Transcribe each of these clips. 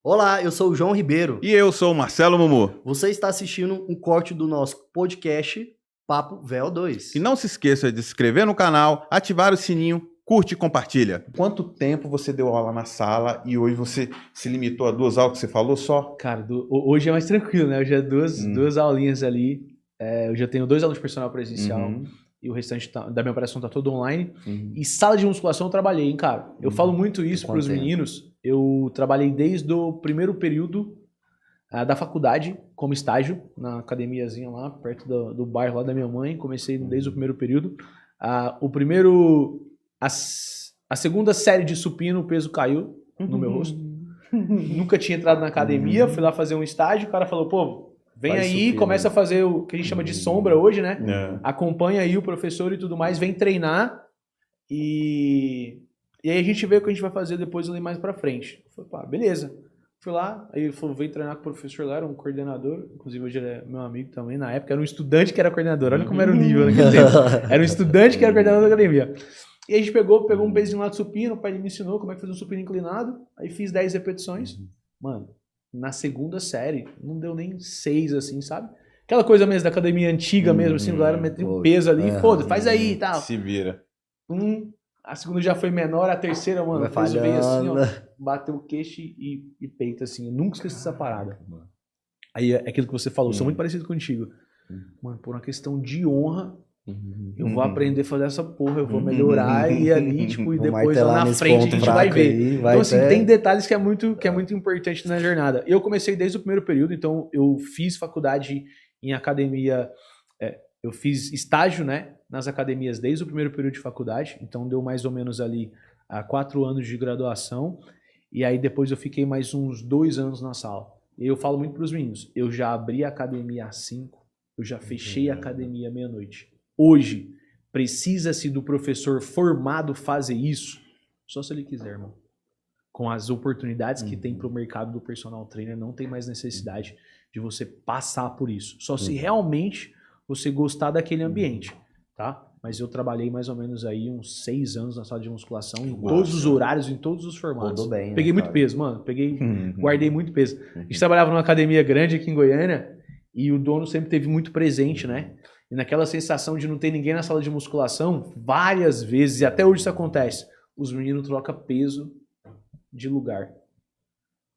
Olá, eu sou o João Ribeiro. E eu sou o Marcelo Mumu. Você está assistindo um corte do nosso podcast Papo VO2. E não se esqueça de se inscrever no canal, ativar o sininho, curte e compartilha. Quanto tempo você deu aula na sala e hoje você se limitou a 2 aulas que você falou só? Cara, hoje é mais tranquilo, né? Hoje é duas aulinhas ali. Eu já tenho 2 alunos de personal presencial e o restante da minha operação tá todo online. E sala de musculação eu trabalhei, hein, cara? Eu falo muito isso para os meninos. Eu trabalhei desde o primeiro período da faculdade como estágio na academiazinha lá, perto do bairro lá da minha mãe. Comecei desde o primeiro período. A segunda série de supino, o peso caiu no meu rosto. Nunca tinha entrado na academia, fui lá fazer um estágio, o cara falou, pô, vem aí, supino, começa a fazer o que a gente chama de sombra hoje, né? Acompanha aí o professor e tudo mais, vem treinar e aí a gente vê o que a gente vai fazer depois ali mais pra frente. Eu falei, pá, beleza. Fui lá, aí ele falou, vem treinar com o professor lá, era um coordenador, inclusive hoje ele é meu amigo também, na época era um estudante que era coordenador, olha como era o nível naquele tempo. Era um estudante que era coordenador da academia. E a gente pegou um pezinho lá de supino, o pai me ensinou como é que faz um supino inclinado, aí fiz 10 repetições. Mano, na segunda série, não deu nem 6 assim, sabe? Aquela coisa mesmo da academia antiga mesmo, assim, a galera meteu um peso ali, foda-se, faz aí e tal. Se vira. A segunda já foi menor, a terceira, mano, o peso veio assim, ó, bateu o queixo e peito, assim. Eu nunca esqueci essa parada. Aí é aquilo que você falou, sou muito parecido contigo. Mano, por uma questão de honra, eu vou aprender a fazer essa porra, eu vou melhorar e ali, tipo, e depois lá na frente a gente vai ver. Então, assim, tem detalhes que é muito importante na jornada. Eu comecei desde o primeiro período, então eu fiz faculdade em academia, eu fiz estágio, né, nas academias desde o primeiro período de faculdade, então deu mais ou menos ali 4 anos de graduação, e aí depois eu fiquei mais uns 2 anos na sala. E eu falo muito para os meninos, eu já abri a academia às 5, eu já fechei a academia à meia-noite. Hoje, precisa-se do professor formado fazer isso? Só se ele quiser, irmão. Com as oportunidades que tem para o mercado do personal trainer, não tem mais necessidade de você passar por isso. Só se realmente você gostar daquele ambiente, tá? Mas eu trabalhei mais ou menos aí uns 6 anos na sala de musculação, em todos os horários, em todos os formatos. Bem, peguei muito peso, mano. Guardei muito peso. A gente trabalhava numa academia grande aqui em Goiânia e o dono sempre teve muito presente, né? E naquela sensação de não ter ninguém na sala de musculação, várias vezes, e até hoje isso acontece, os meninos trocam peso de lugar.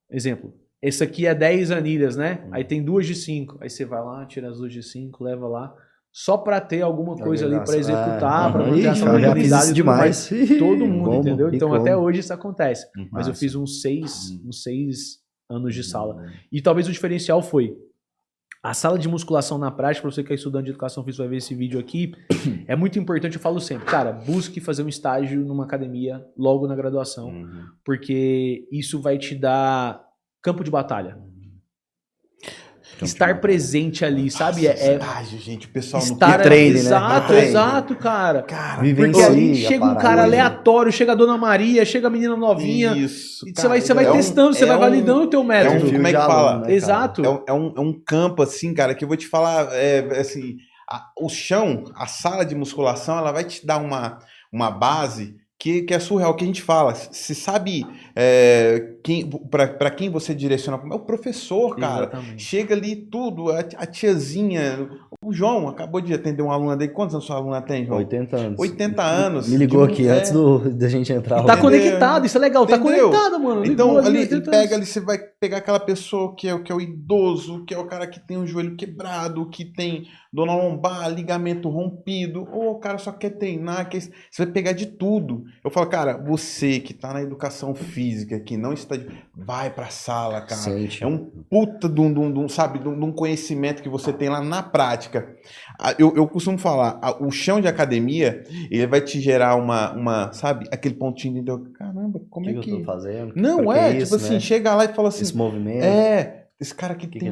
Exemplo, esse aqui é 10 anilhas, né? Aí tem 2 de 5. Aí você vai lá, tira as 2 de 5, leva lá, só pra ter alguma coisa ali pra executar, pra manter essa mobilidade e tudo mais. Todo mundo, entendeu? Então até hoje isso acontece. Mas eu fiz uns 6 anos de sala. E talvez o diferencial foi a sala de musculação na prática, para você que é estudante de educação física vai ver esse vídeo aqui, é muito importante, eu falo sempre, cara, busque fazer um estágio numa academia logo na graduação, porque isso vai te dar campo de batalha. Estar presente ali, sabe? Estágio, gente, o pessoal estar no treine, exato, né? Exato, cara. Porque ali chega um cara aleatório, chega a Dona Maria, chega a menina novinha. Isso. Você vai testando, você vai validando o teu método. Como é que fala? Né, exato. É um campo, assim, cara, que eu vou te falar, assim, o chão, a sala de musculação, ela vai te dar uma base que é surreal, que a gente fala. Você sabe para quem você direciona? É o professor, cara. Exatamente. Chega ali tudo, a tiazinha. O João acabou de atender uma aluna dele. Quantos anos sua aluna tem, João? 80 anos. 80 anos. Me ligou aqui antes da gente entrar. E tá conectado, isso é legal. Entendeu? Tá conectado, mano. Então, ali, pega ali, você vai pegar aquela pessoa que é o idoso, que é o cara que tem o joelho quebrado, que tem dor na lombar, ligamento rompido, ou o cara só quer treinar, você vai pegar de tudo. Eu falo, cara, você que tá na educação física, que não está... Vai pra sala, cara. Sente. É um puta de um conhecimento que você tem lá na prática. Eu costumo falar, o chão de academia, ele vai te gerar sabe, aquele pontinho de caramba, como é que... eu tô fazendo? Não, tipo isso, assim, né? Chega lá e fala assim... Esse movimento. Esse cara aqui tem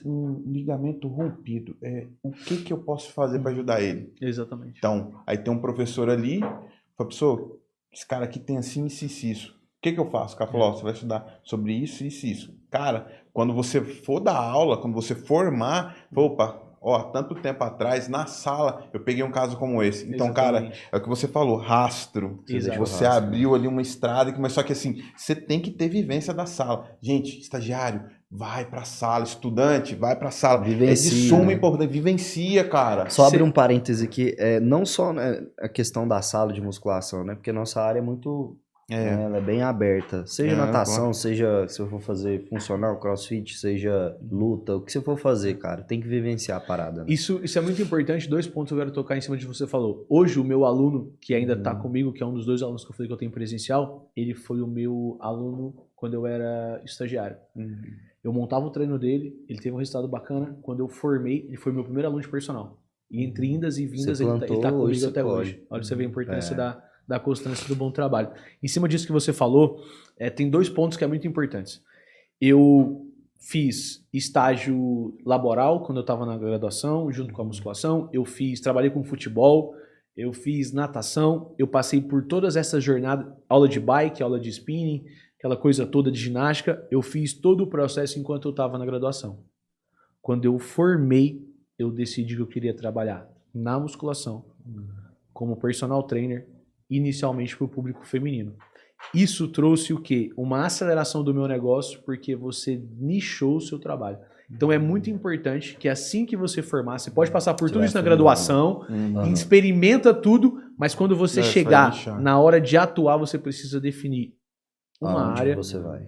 um ligamento rompido. O que eu posso fazer para ajudar ele? Exatamente. Então, aí tem um professor ali, fala, professor, esse cara aqui tem assim, isso. O que eu faço? O cara falou, você vai estudar sobre isso. Cara, quando você for dar aula, quando você formar, opa, ó, tanto tempo atrás, na sala, eu peguei um caso como esse. Então, Exatamente. cara, é o que você falou, rastro. Exato. Você abriu ali uma estrada, mas só que assim, você tem que ter vivência da sala. Gente, estagiário, vai pra sala. Estudante, vai pra sala. Vivencia, é de suma né? importância. Vivencia, cara. Só abrir um parêntese aqui, não só, né, a questão da sala de musculação, né? Porque nossa área é muito... né, ela é bem aberta. Seja natação, claro. seja se eu for fazer funcional, crossfit, seja luta, o que você for fazer, cara, tem que vivenciar a parada. Né? Isso é muito importante. 2 pontos eu quero tocar em cima de você falou. Hoje, o meu aluno, que ainda está comigo, que é um dos 2 alunos que eu falei que eu tenho presencial, ele foi o meu aluno quando eu era estagiário. Eu montava o treino dele, ele teve um resultado bacana. Quando eu formei, ele foi meu primeiro aluno de personal. E entre indas e vindas, ele tá comigo até hoje. Olha, você vê a importância da constância do bom trabalho. Em cima disso que você falou, tem 2 pontos que é muito importantes. Eu fiz estágio laboral quando eu estava na graduação, junto com a musculação. Eu trabalhei com futebol, eu fiz natação, eu passei por todas essas jornadas, aula de bike, aula de spinning, aquela coisa toda de ginástica. Eu fiz todo o processo enquanto eu estava na graduação. Quando eu formei, eu decidi que eu queria trabalhar na musculação, como personal trainer, inicialmente para o público feminino. Isso trouxe o quê? Uma aceleração do meu negócio, porque você nichou o seu trabalho. Então é muito importante que assim que você formar, você pode passar por tudo isso na graduação, experimenta tudo, mas quando você chegar na hora de atuar, você precisa definir uma área,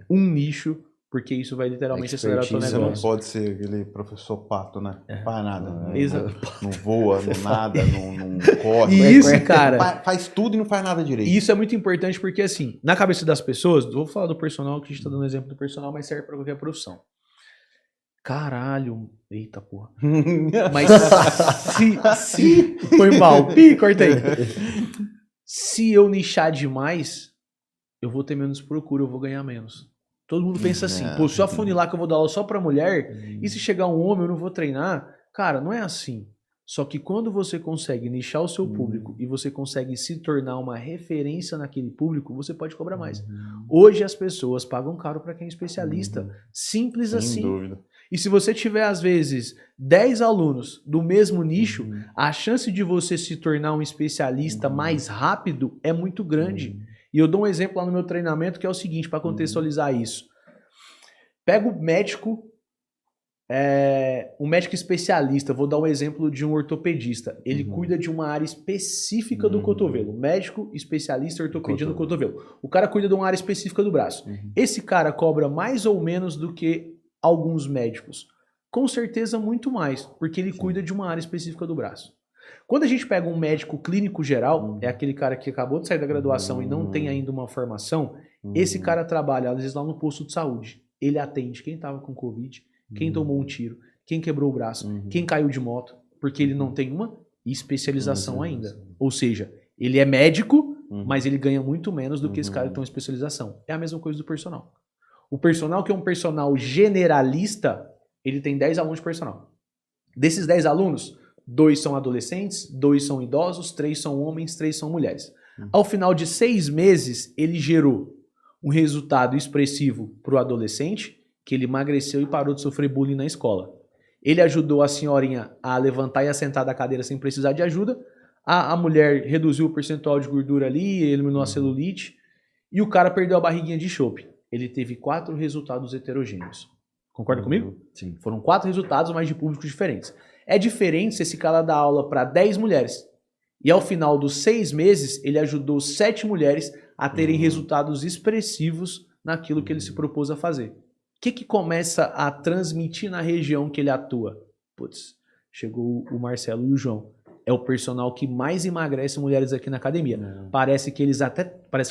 um nicho, porque isso vai literalmente acelerar o seu negócio. Você não pode ser aquele professor pato, né? Não faz nada. Não voa, não nada, não corre. E isso, cara... Faz tudo e não faz nada direito. E isso é muito importante porque, assim, na cabeça das pessoas, vou falar do personal, que a gente tá dando exemplo do personal, mas serve pra qualquer profissão. Caralho, eita porra. Mas se foi mal, cortei. Se eu nichar demais, eu vou ter menos procura, eu vou ganhar menos. Todo mundo pensa assim, pô, se eu afunilar que eu vou dar aula só pra mulher, e se chegar um homem eu não vou treinar? Cara, não é assim. Só que quando você consegue nichar o seu público e você consegue se tornar uma referência naquele público, você pode cobrar mais. Hoje as pessoas pagam caro para quem é especialista. Simples assim. Sem dúvida. E se você tiver, às vezes, 10 alunos do mesmo nicho, a chance de você se tornar um especialista mais rápido é muito grande. E eu dou um exemplo lá no meu treinamento que é o seguinte, para contextualizar isso. Pega o médico, um médico especialista, vou dar um exemplo de um ortopedista. Ele cuida de uma área específica do cotovelo. Médico especialista ortopedia do cotovelo. O cara cuida de uma área específica do braço. Esse cara cobra mais ou menos do que alguns médicos. Com certeza muito mais, porque ele cuida de uma área específica do braço. Quando a gente pega um médico clínico geral, é aquele cara que acabou de sair da graduação e não tem ainda uma formação, esse cara trabalha, às vezes, lá no posto de saúde. Ele atende quem estava com Covid, quem tomou um tiro, quem quebrou o braço, quem caiu de moto, porque ele não tem uma especialização ainda. Ou seja, ele é médico, mas ele ganha muito menos do que esse cara que tem uma especialização. É a mesma coisa do personal. O personal, que é um personal generalista, ele tem 10 alunos de personal. Desses 10 alunos, 2 são adolescentes, 2 são idosos, 3 são homens, 3 são mulheres. Ao final de 6 meses, ele gerou um resultado expressivo para o adolescente, que ele emagreceu e parou de sofrer bullying na escola. Ele ajudou a senhorinha a levantar e a sentar da cadeira sem precisar de ajuda. A mulher reduziu o percentual de gordura ali, eliminou a celulite. E o cara perdeu a barriguinha de chope. Ele teve 4 resultados heterogêneos. Concorda comigo? Sim. Foram 4 resultados, mas de públicos diferentes. É diferente se esse cara dá aula para 10 mulheres. E ao final dos 6 meses, ele ajudou 7 mulheres a terem resultados expressivos naquilo que ele se propôs a fazer. O que começa a transmitir na região que ele atua? Putz, chegou o Marcelo e o João. É o personal que mais emagrece mulheres aqui na academia. Parece que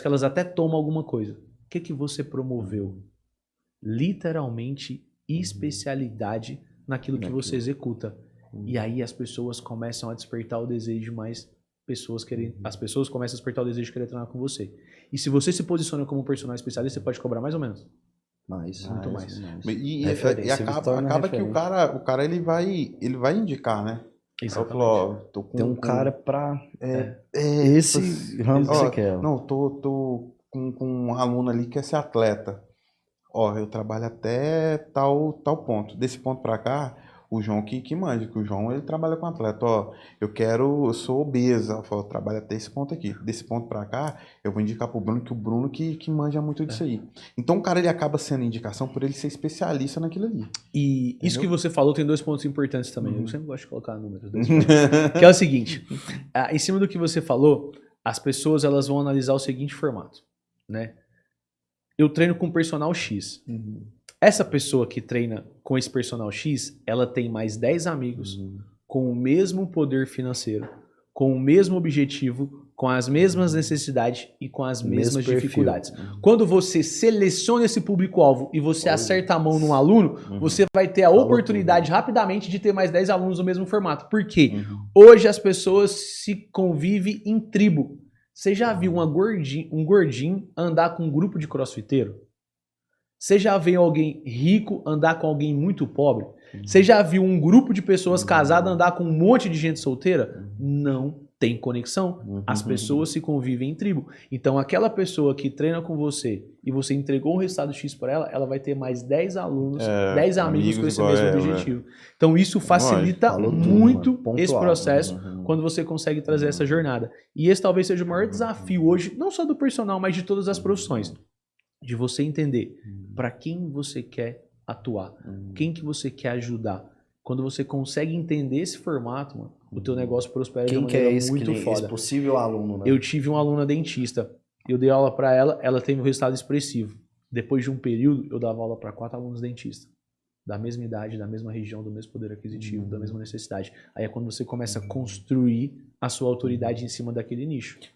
elas até tomam alguma coisa. O que você promoveu? Literalmente especialidade naquilo que você executa. E aí as pessoas começam a despertar o desejo de mais pessoas querem. As pessoas começam a despertar o desejo de querer treinar com você. E se você se posiciona como um personal especialista, você pode cobrar mais ou menos? Muito mais. E acaba que o cara ele vai indicar, né? Exatamente. Tem um cara pra esse ramo que você quer. Não, tô com um aluno ali que quer ser atleta. Ó, eu trabalho até tal ponto. Desse ponto pra cá, o João que manja, que o João ele trabalha com atleta, ó, eu sou obesa, eu falo, trabalha até esse ponto aqui, desse ponto pra cá, eu vou indicar pro Bruno, que o Bruno que manja muito disso aí. Então o cara ele acaba sendo indicação por ele ser especialista naquilo ali. E isso que você falou tem 2 pontos importantes também, eu sempre gosto de colocar números, 2 pontos, que é o seguinte, em cima do que você falou, as pessoas elas vão analisar o seguinte formato, né? Eu treino com personal X. Essa pessoa que treina com esse personal X, ela tem mais 10 amigos com o mesmo poder financeiro, com o mesmo objetivo, com as mesmas necessidades e com as mesmas dificuldades. Quando você seleciona esse público-alvo e você acerta a mão num aluno, você vai ter a oportunidade rapidamente de ter mais 10 alunos no mesmo formato. Por quê? Hoje as pessoas se convivem em tribo. Você já viu um gordinho andar com um grupo de crossfiteiro? Você já viu alguém rico andar com alguém muito pobre? Você já viu um grupo de pessoas casadas andar com um monte de gente solteira? Não tem conexão. As pessoas se convivem em tribo. Então aquela pessoa que treina com você e você entregou um resultado X para ela, ela vai ter mais 10 alunos, 10 amigos com esse mesmo objetivo. Então isso facilita muito esse processo quando você consegue trazer essa jornada. E esse talvez seja o maior desafio hoje, não só do personal, mas de todas as profissões. De você entender para quem você quer atuar, quem que você quer ajudar. Quando você consegue entender esse formato, mano, o teu negócio prospera de uma maneira muito foda. Esse possível aluno, né? Eu tive uma aluna dentista, eu dei aula para ela teve um resultado expressivo. Depois de um período, eu dava aula para 4 alunos dentistas. Da mesma idade, da mesma região, do mesmo poder aquisitivo, da mesma necessidade. Aí é quando você começa a construir a sua autoridade em cima daquele nicho.